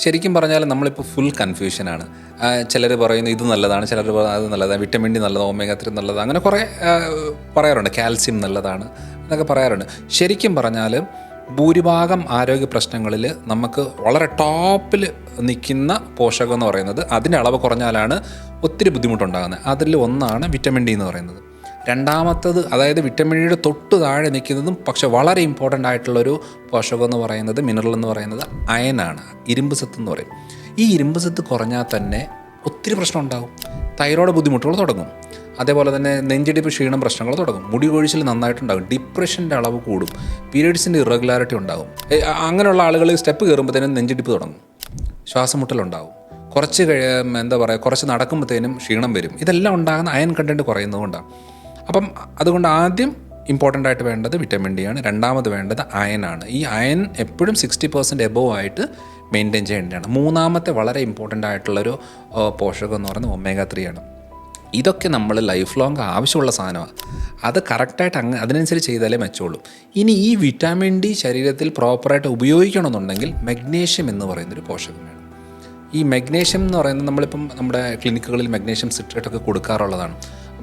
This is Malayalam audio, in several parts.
ശരിക്കും പറഞ്ഞാൽ നമ്മളിപ്പോൾ ഫുൾ കൺഫ്യൂഷനാണ്. ചിലർ പറയുന്നു ഇത് നല്ലതാണ്, ചിലർ പറയുന്നത് അത് നല്ലതാണ്, വിറ്റമിൻ ഡി നല്ലതാണ്, ഒമേഗ 3 നല്ലതാണ്, അങ്ങനെ കുറേ പറയാറുണ്ട്. കാൽസ്യം നല്ലതാണ് എന്നൊക്കെ പറയാറുണ്ട്. ശരിക്കും പറഞ്ഞാൽ ഭൂരിഭാഗം ആരോഗ്യ പ്രശ്നങ്ങളിൽ നമുക്ക് വളരെ ടോപ്പിൽ നിൽക്കുന്ന പോഷകം എന്ന് പറയുന്നത് അതിൻ്റെ അളവ് കുറഞ്ഞാലാണ് ഒത്തിരി ബുദ്ധിമുട്ടുണ്ടാകുന്നത്. അതിൽ ഒന്നാണ് വിറ്റമിൻ ഡി എന്ന് പറയുന്നത്. രണ്ടാമത്തത്, അതായത് വിറ്റമിൻ ഡിയുടെ തൊട്ട് താഴെ നിൽക്കുന്നതും പക്ഷെ വളരെ ഇമ്പോർട്ടൻ്റ് ആയിട്ടുള്ളൊരു പോഷകം എന്ന് പറയുന്നത്, മിനറൽ എന്ന് പറയുന്നത് അയനാണ്, ഇരുമ്പ് സത്ത് എന്ന് പറയും. ഈ ഇരുമ്പ് സത്ത് കുറഞ്ഞാൽ തന്നെ ഒത്തിരി പ്രശ്നം ഉണ്ടാകും. തൈറോയ്ഡ് ബുദ്ധിമുട്ടുകൾ തുടങ്ങും. അതേപോലെ തന്നെ നെഞ്ചിടിപ്പ്, ക്ഷീണം പ്രശ്നങ്ങൾ തുടങ്ങും. മുടി കൊഴിച്ചിൽ നന്നായിട്ടുണ്ടാകും. ഡിപ്രഷൻ്റെ അളവ് കൂടും. പീരിയഡ്സിൻ്റെ ഇറഗുലാരിറ്റി ഉണ്ടാകും. അങ്ങനെയുള്ള ആളുകൾ സ്റ്റെപ്പ് കയറുമ്പോഴത്തേനും നെഞ്ചിടിപ്പ് തുടങ്ങും, ശ്വാസമുട്ടലുണ്ടാകും. കുറച്ച് കുറച്ച് നടക്കുമ്പോഴത്തേനും ക്ഷീണം വരും. ഇതെല്ലാം ഉണ്ടാകുന്ന അയൺ കണ്ടൻറ്റ് കുറയുന്നതുകൊണ്ടാണ്. അപ്പം അതുകൊണ്ട് ആദ്യം ഇമ്പോർട്ടൻ്റ് ആയിട്ട് വേണ്ടത് വിറ്റമിൻ ഡി ആണ്. രണ്ടാമത് വേണ്ടത് അയനാണ്. ഈ അയൻ എപ്പോഴും 60% എബോവ് ആയിട്ട് മെയിൻറ്റെയിൻ ചെയ്യേണ്ടതാണ്. മൂന്നാമത്തെ വളരെ ഇമ്പോർട്ടൻ്റ് ആയിട്ടുള്ളൊരു പോഷകം എന്ന് പറയുന്നത് ഒമേഗ 3 ആണ്. ഇതൊക്കെ നമ്മൾ ലൈഫ് ലോങ് ആവശ്യമുള്ള സാധനമാണ്. അത് കറക്റ്റായിട്ട് അതിനനുസരിച്ച് ചെയ്താലേ മെച്ചമുള്ളൂ. ഇനി ഈ വിറ്റാമിൻ ഡി ശരീരത്തിൽ പ്രോപ്പറായിട്ട് ഉപയോഗിക്കണമെന്നുണ്ടെങ്കിൽ മഗ്നീഷ്യം എന്ന് പറയുന്നൊരു പോഷകം വേണം. ഈ മഗ്നീഷ്യം എന്ന് പറയുന്നത് നമ്മളിപ്പം നമ്മുടെ ക്ലിനിക്കുകളിൽ മഗ്നീഷ്യം സിട്രേറ്റൊക്കെ കൊടുക്കാറുള്ളതാണ്.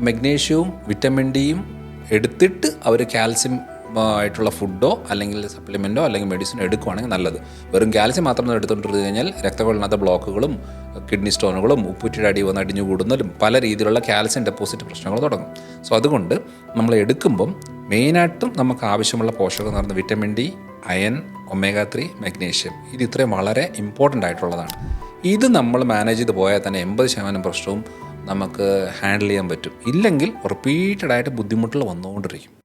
മഗ്നീഷ്യവും വിറ്റമിൻ ഡിയും എടുത്തിട്ട് അവർ കാൽസ്യം ആയിട്ടുള്ള ഫുഡോ അല്ലെങ്കിൽ സപ്ലിമെൻറ്റോ അല്ലെങ്കിൽ മെഡിസിനോ എടുക്കുവാണെങ്കിൽ നല്ലത്. വെറും കാൽസ്യം മാത്രം എടുത്തുകൊണ്ടിരുന്നു കഴിഞ്ഞാൽ രക്തക്കൊള്ളിനകത്ത് ബ്ലോക്കുകളും കിഡ്നി സ്റ്റോണുകളും ഉപ്പുറ്റിയുടെ അടി വന്ന് അടിഞ്ഞു കൂടുന്നതും പല രീതിയിലുള്ള കാൽസ്യം ഡെപ്പോസിറ്റ് പ്രശ്നങ്ങൾ തുടങ്ങും. സോ അതുകൊണ്ട് നമ്മൾ എടുക്കുമ്പം മെയിനായിട്ടും നമുക്ക് ആവശ്യമുള്ള പോഷകം എന്ന് പറയുന്നത് vitamin D, iron, omega 3, magnesium. ഇത് ഇത്രയും വളരെ ഇമ്പോർട്ടൻ്റ് ആയിട്ടുള്ളതാണ്. ഇത് നമ്മൾ മാനേജ് ചെയ്ത് പോയാൽ തന്നെ 80% പ്രശ്നവും നമുക്ക് ഹാൻഡിൽ ചെയ്യാൻ പറ്റും. ഇല്ലെങ്കിൽ റിപ്പീറ്റഡായിട്ട് ബുദ്ധിമുട്ടുകൾ വന്നുകൊണ്ടിരിക്കും.